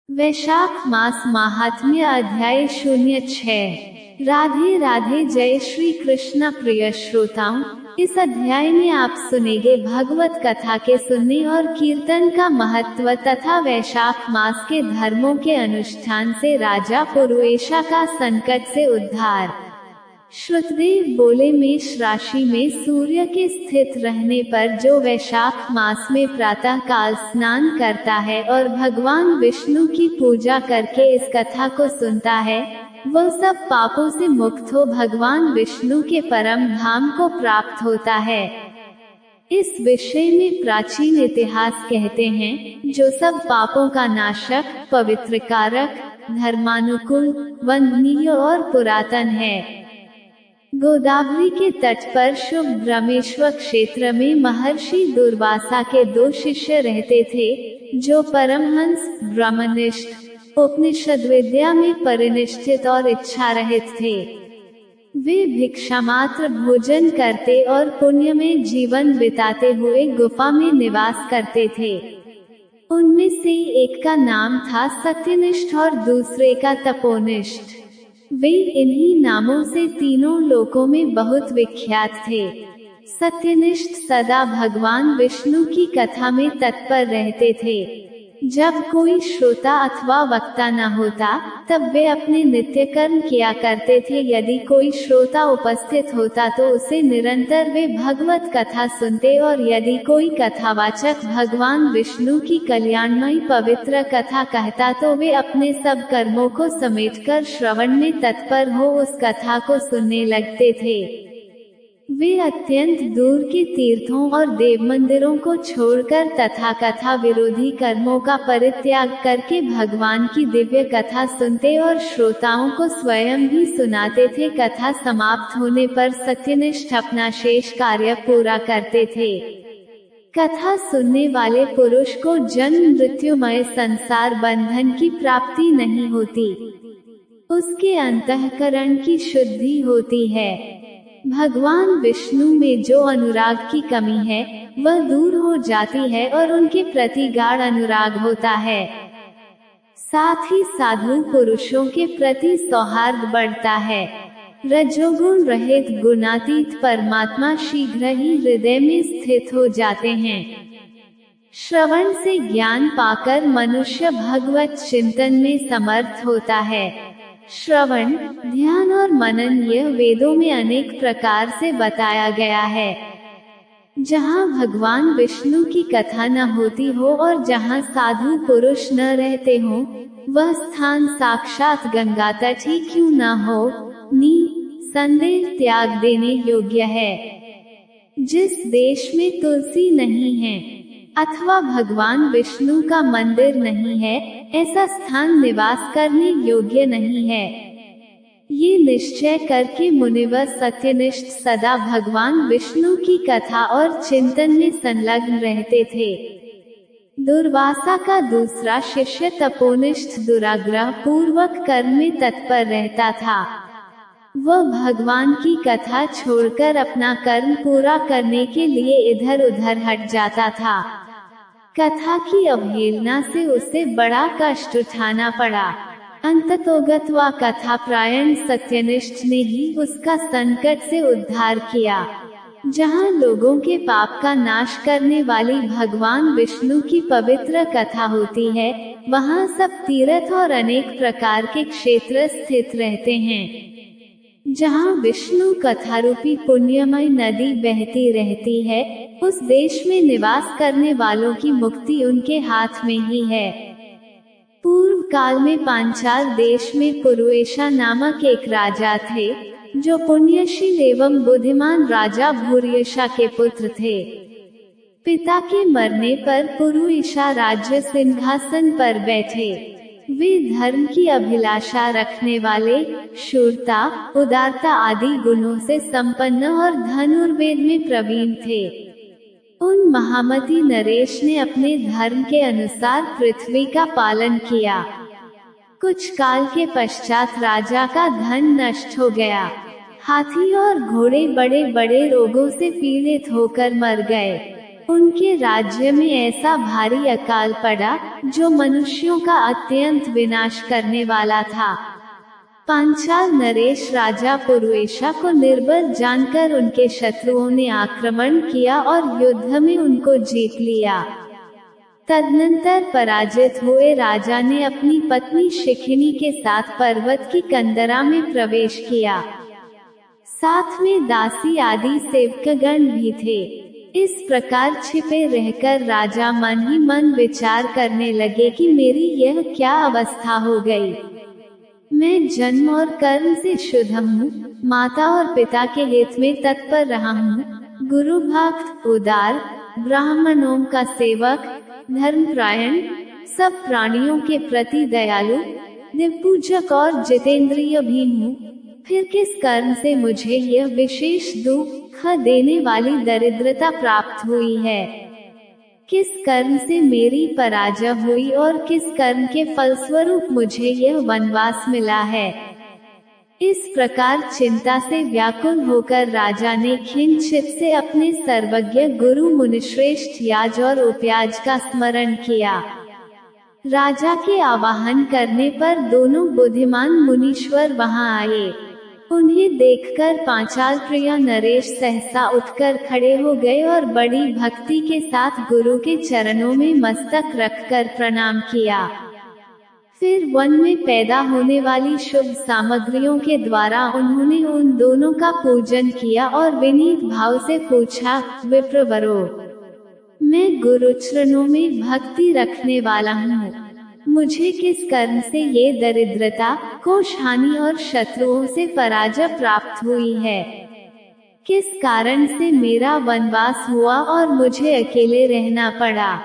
वैशाख मास महात्म्य अध्याय 06। राधे राधे। जय श्री कृष्ण। प्रिय श्रोताओं, इस अध्याय में आप सुनेंगे भगवत कथा के सुनने और कीर्तन का महत्व तथा वैशाख मास के धर्मों के अनुष्ठान से राजा पुरुएशा का संकट से उद्धार। श्रुतदेव बोले, मेष राशि में सूर्य के स्थित रहने पर जो वैशाख मास में प्रातः काल स्नान करता है और भगवान विष्णु की पूजा करके इस कथा को सुनता है, वह सब पापों से मुक्त हो भगवान विष्णु के परम धाम को प्राप्त होता है। इस विषय में प्राचीन इतिहास कहते हैं, जो सब पापों का नाशक, पवित्र कारक, धर्मानुकूल, वंदनीय और पुरातन है। गोदावरी के तट पर शुभ ब्रह्मेश्वर क्षेत्र में महर्षि दुर्वासा के 2 शिष्य रहते थे, जो परमहंस, ब्रह्मनिष्ठ, उपनिषद विद्या में परिनिष्ठित और इच्छा रहित थे। वे भिक्षामात्र भोजन करते और पुण्य में जीवन बिताते हुए गुफा में निवास करते थे। उनमें से एक का नाम था सत्यनिष्ठ और दूसरे का तपोनिष्ठ। वे इन्हीं नामों से तीनों लोकों में बहुत विख्यात थे। सत्यनिष्ठ सदा भगवान विष्णु की कथा में तत्पर रहते थे। जब कोई श्रोता अथवा वक्ता न होता, तब वे अपने नित्य कर्म किया करते थे। यदि कोई श्रोता उपस्थित होता तो उसे निरंतर वे भगवत कथा सुनते, और यदि कोई कथावाचक भगवान विष्णु की कल्याणमयी पवित्र कथा कहता तो वे अपने सब कर्मों को समेटकर श्रवण में तत्पर हो उस कथा को सुनने लगते थे। वे अत्यंत दूर के तीर्थों और देव मंदिरों को छोड़कर तथा कथा विरोधी कर्मों का परित्याग करके भगवान की दिव्य कथा सुनते और श्रोताओं को स्वयं भी सुनाते थे। कथा समाप्त होने पर सत्यनिष्ठ अपना शेष कार्य पूरा करते थे। कथा सुनने वाले पुरुष को जन्म मृत्युमय संसार बंधन की प्राप्ति नहीं होती, उसके अंतःकरण की शुद्धि होती है। भगवान विष्णु में जो अनुराग की कमी है, वह दूर हो जाती है और उनके प्रति गाढ़ अनुराग होता है। साथ ही साधु पुरुषों के प्रति सौहार्द बढ़ता है। रजोगुण रहित गुणातीत परमात्मा शीघ्र ही हृदय में स्थित हो जाते हैं। श्रवण से ज्ञान पाकर मनुष्य भगवत चिंतन में समर्थ होता है। श्रवण, ध्यान और मनन यह वेदों में अनेक प्रकार से बताया गया है। जहाँ भगवान विष्णु की कथा न होती हो और जहाँ साधु पुरुष न रहते हो, वह स्थान साक्षात गंगा तट ही क्यों न हो, संदेह त्याग देने योग्य है। जिस देश में तुलसी नहीं है अथवा भगवान विष्णु का मंदिर नहीं है, ऐसा स्थान निवास करने योग्य नहीं है। ये निश्चय करके मुनिवर सत्यनिष्ठ सदा भगवान विष्णु की कथा और चिंतन में संलग्न रहते थे। दुर्वासा का दूसरा शिष्य तपोनिष्ठ दुराग्रह पूर्वक कर्म में तत्पर रहता था। वह भगवान की कथा छोड़कर अपना कर्म पूरा करने के लिए इधर उधर हट जाता था। कथा की अवहेलना से उसे बड़ा कष्ट उठाना पड़ा। अंततोगत्वा कथा प्रायण सत्यनिष्ठ ने ही उसका संकट से उद्धार किया। जहाँ लोगों के पाप का नाश करने वाली भगवान विष्णु की पवित्र कथा होती है, वहाँ सब तीर्थ और अनेक प्रकार के क्षेत्र स्थित रहते हैं। जहाँ विष्णु कथा रूपी पुण्यमय नदी बहती रहती है, उस देश में निवास करने वालों की मुक्ति उनके हाथ में ही है। पूर्व काल में पांचाल देश में पुरुएशा नामक एक राजा थे, जो पुण्यशील एवं बुद्धिमान राजा भूरियशा के पुत्र थे। पिता के मरने पर पुरुएशा राज्य सिंहासन पर बैठे। वे धर्म की अभिलाषा रखने वाले, शूरता, उदारता आदि गुणों से संपन्न और धनुर्वेद में प्रवीण थे। उन महामती नरेश ने अपने धर्म के अनुसार पृथ्वी का पालन किया। कुछ काल के पश्चात राजा का धन नष्ट हो गया। हाथी और घोड़े बड़े बड़े रोगों से पीड़ित होकर मर गए। उनके राज्य में ऐसा भारी अकाल पड़ा जो मनुष्यों का अत्यंत विनाश करने वाला था। पांचाल नरेश राजा पुरुएशा को निर्बल जानकर उनके शत्रुओं ने आक्रमण किया और युद्ध में उनको जीत लिया। तदनंतर पराजित हुए राजा ने अपनी पत्नी शिखिनी के साथ पर्वत की कंदरा में प्रवेश किया। साथ में दासी आदि सेवकगण भी थे। इस प्रकार छिपे रहकर राजा मन ही मन विचार करने लगे कि मेरी यह क्या अवस्था हो गई। मैं जन्म और कर्म से शुद्ध हूँ, माता और पिता के हित में तत्पर रहा हूँ, गुरु भक्त, उदार, ब्राह्मणों का सेवक, धर्मपरायण, सब प्राणियों के प्रति दयालु, दिव्यपूजक और जितेंद्रिय भी हूँ। फिर किस कर्म से मुझे यह विशेष दुख देने वाली दरिद्रता प्राप्त हुई है? किस कर्म से मेरी पराजय हुई और किस कर्म के फलस्वरूप मुझे यह वनवास मिला है? इस प्रकार चिंता से व्याकुल होकर राजा ने खिंचित से अपने सर्वज्ञ गुरु मुनिश्रेष्ठ याज और उपयाज का स्मरण किया। राजा के आवाहन करने पर दोनों बुद्धिमान मुनीश्वर वहां आए। उन्हें देखकर पांचाल प्रिय नरेश सहसा उठकर खड़े हो गए और बड़ी भक्ति के साथ गुरु के चरणों में मस्तक रखकर प्रणाम किया। फिर वन में पैदा होने वाली शुभ सामग्रियों के द्वारा उन्होंने उन दोनों का पूजन किया और विनीत भाव से पूछा, विप्रवरो, मैं गुरु चरणों में भक्ति रखने वाला हूँ, मुझे किस कर्म से ये दरिद्रता, कोष हानि और शत्रुओं से पराजय प्राप्त हुई है? किस कारण से मेरा वनवास हुआ और मुझे अकेले रहना पड़ा?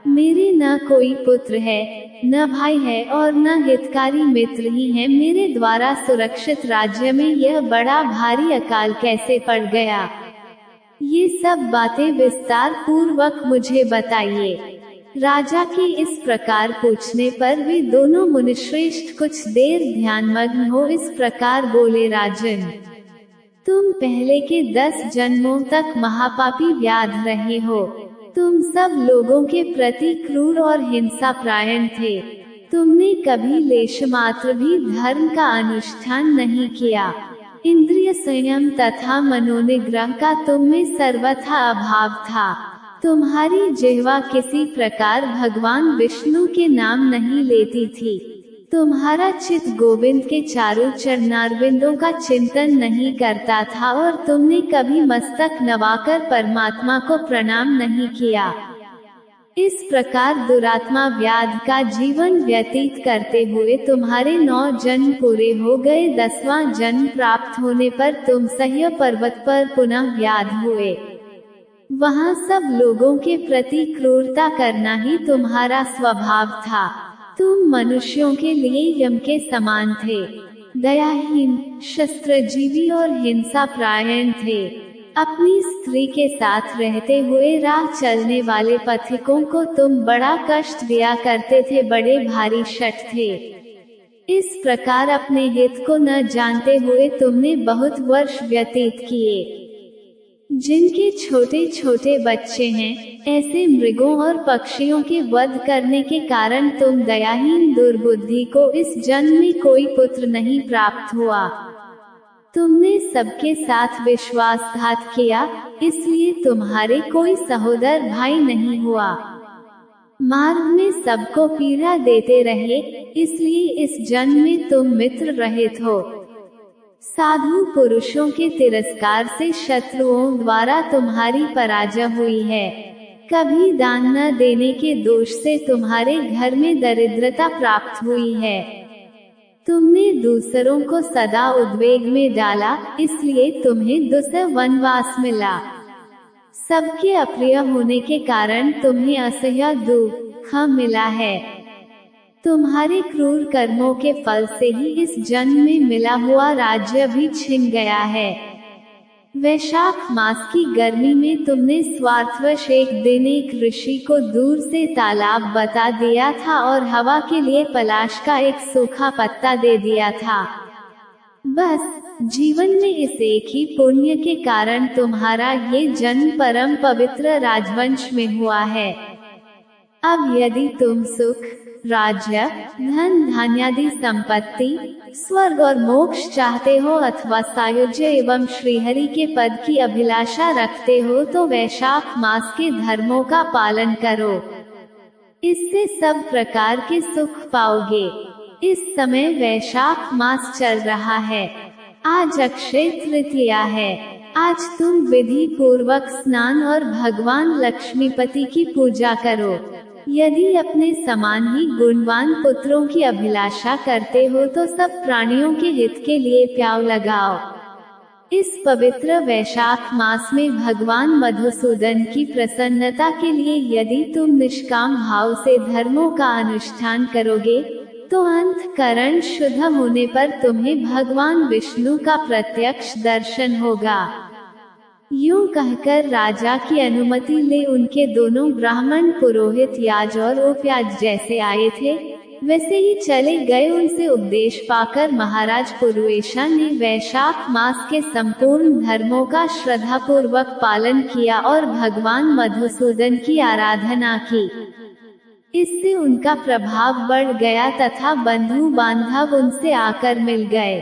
मेरे न कोई पुत्र है, न भाई है और न हितकारी मित्र ही है। मेरे द्वारा सुरक्षित राज्य में यह बड़ा भारी अकाल कैसे पड़ गया? ये सब बातें विस्तार पूर्वक मुझे बताइए। राजा के इस प्रकार पूछने पर वे दोनों मुनिश्रेष्ठ कुछ देर ध्यानमग्न हो इस प्रकार बोले, राजन, तुम पहले के 10 जन्मों तक महापापी व्याध रहे हो। तुम सब लोगों के प्रति क्रूर और हिंसा प्रायण थे। तुमने कभी लेश मात्र भी धर्म का अनुष्ठान नहीं किया। इंद्रिय संयम तथा मनोनिग्रह का तुम में सर्वथा अभाव था। तुम्हारी जिह्वा किसी प्रकार भगवान विष्णु के नाम नहीं लेती थी। तुम्हारा चित्त गोविंद के चारों चरणारविंदों का चिंतन नहीं करता था और तुमने कभी मस्तक नवाकर परमात्मा को प्रणाम नहीं किया। इस प्रकार दुरात्मा व्याध का जीवन व्यतीत करते हुए तुम्हारे 9 जन्म पूरे हो गए। 10वां जन्म प्राप्त होने पर तुम सह्य पर्वत पर पुनः व्याध हुए। वहाँ सब लोगों के प्रति क्रूरता करना ही तुम्हारा स्वभाव था। तुम मनुष्यों के लिए यम के समान थे, दयाहीन, शस्त्रजीवी और हिंसा प्रायण थे। अपनी स्त्री के साथ रहते हुए राह चलने वाले पथिकों को तुम बड़ा कष्ट दिया करते थे, बड़े भारी शठ थे। इस प्रकार अपने हित को न जानते हुए तुमने बहुत वर्ष व्यतीत किए। जिनके छोटे छोटे बच्चे हैं, ऐसे मृगों और पक्षियों के वध करने के कारण तुम दयाहीन दुर्बुद्धि को इस जन्म में कोई पुत्र नहीं प्राप्त हुआ। तुमने सबके साथ विश्वासघात किया, इसलिए तुम्हारे कोई सहोदर भाई नहीं हुआ। मार्ग में सबको पीड़ा देते रहे, इसलिए इस जन्म में तुम मित्र रहित हो। साधु पुरुषों के तिरस्कार से शत्रुओं द्वारा तुम्हारी पराजय हुई है। कभी दान न देने के दोष से तुम्हारे घर में दरिद्रता प्राप्त हुई है। तुमने दूसरों को सदा उद्वेग में डाला, इसलिए तुम्हें दुस्सह वनवास मिला। सबके अप्रिय होने के कारण तुम्हें असह्य दुख मिला है। तुम्हारे क्रूर कर्मों के फल से ही इस जन्म में मिला हुआ राज्य भी छिन गया है। वैशाख मास की गर्मी में तुमने स्वार्थवश एक दिन एक ऋषि को दूर से तालाब बता दिया था और हवा के लिए पलाश का एक सूखा पत्ता दे दिया था। बस जीवन में इस एक ही पुण्य के कारण तुम्हारा ये जन्म परम पवित्र राजवंश में हुआ है। अब यदि तुम सुख, राज्य, धन धान्यादि संपत्ति, स्वर्ग और मोक्ष चाहते हो अथवा सायुज्य एवं श्रीहरि के पद की अभिलाषा रखते हो तो वैशाख मास के धर्मों का पालन करो, इससे सब प्रकार के सुख पाओगे। इस समय वैशाख मास चल रहा है। आज अक्षय तृतीया है। आज तुम विधि पूर्वक स्नान और भगवान लक्ष्मीपति की पूजा करो। यदि अपने समान ही गुणवान पुत्रों की अभिलाषा करते हो तो सब प्राणियों के हित के लिए प्याव लगाओ। इस पवित्र वैशाख मास में भगवान मधुसूदन की प्रसन्नता के लिए यदि तुम निष्काम भाव से धर्मों का अनुष्ठान करोगे तो अंतःकरण शुद्ध होने पर तुम्हें भगवान विष्णु का प्रत्यक्ष दर्शन होगा। यूं कहकर राजा की अनुमति ले उनके दोनों ब्राह्मण पुरोहित याज और उपयाज जैसे आए थे वैसे ही चले गए। उनसे उपदेश पाकर महाराज पुरुएशा ने वैशाख मास के संपूर्ण धर्मों का श्रद्धापूर्वक पालन किया और भगवान मधुसूदन की आराधना की। इससे उनका प्रभाव बढ़ गया तथा बंधु बांधव उनसे आकर मिल गए।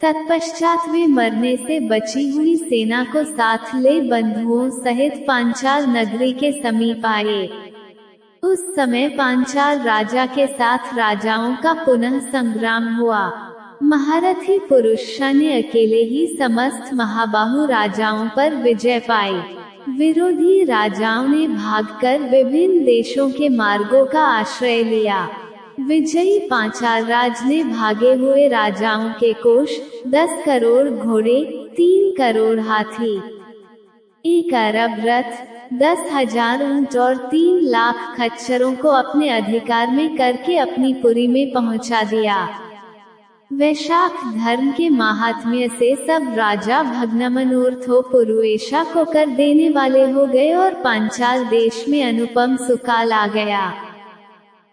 तत्पश्चात वे मरने से बची हुई सेना को साथ ले बंधुओं सहित पांचाल नगरी के समीप आए। उस समय पांचाल राजा के साथ राजाओं का पुनः संग्राम हुआ। महारथी पुरुषा ने अकेले ही समस्त महाबाहु राजाओं पर विजय पाई। विरोधी राजाओं ने भागकर विभिन्न देशों के मार्गों का आश्रय लिया। विजयी पांचाल राज ने भागे हुए राजाओं के कोष, 10 करोड़ घोड़े, 3 करोड़ हाथी, 1 अरब रथ, 10,000 ऊंट और 3 लाख खच्चरों को अपने अधिकार में करके अपनी पुरी में पहुंचा दिया। वैशाख धर्म के महात्म्य से सब राजा भग्नमनोर्थो पुरुएशा को कर देने वाले हो गए और पांचाल देश में अनुपम सुकाल आ गया।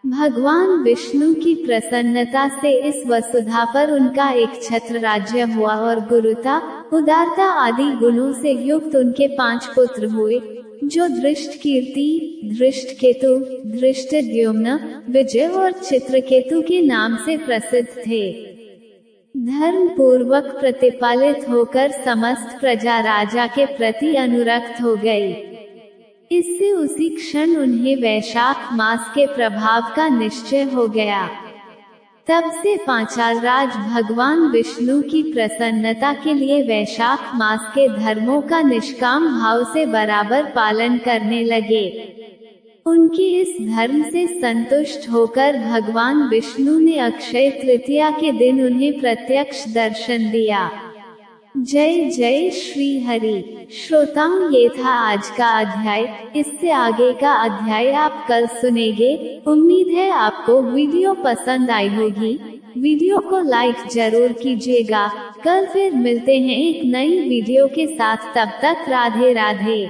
भगवान विष्णु की प्रसन्नता से इस वसुधा पर उनका एक छत्र राज्य हुआ और गुरुता, उदारता आदि गुणों से युक्त उनके 5 पुत्र हुए जो दृष्टकीर्ति, धृष्टकेतु, धृष्टद्युम्न, विजय और चित्रकेतु के नाम से प्रसिद्ध थे। धर्म पूर्वक प्रतिपालित होकर समस्त प्रजा राजा के प्रति अनुरक्त हो गई। इससे उसी क्षण उन्हें वैशाख मास के प्रभाव का निश्चय हो गया। तब से पांचाल राज भगवान विष्णु की प्रसन्नता के लिए वैशाख मास के धर्मों का निष्काम भाव से बराबर पालन करने लगे। उनकी इस धर्म से संतुष्ट होकर भगवान विष्णु ने अक्षय तृतीया के दिन उन्हें प्रत्यक्ष दर्शन दिया। जय जय श्री हरि। श्रोताओं, ये था आज का अध्याय। इससे आगे का अध्याय आप कल सुनेंगे। उम्मीद है आपको वीडियो पसंद आई होगी। वीडियो को लाइक जरूर कीजिएगा। कल फिर मिलते हैं एक नई वीडियो के साथ। तब तक राधे राधे।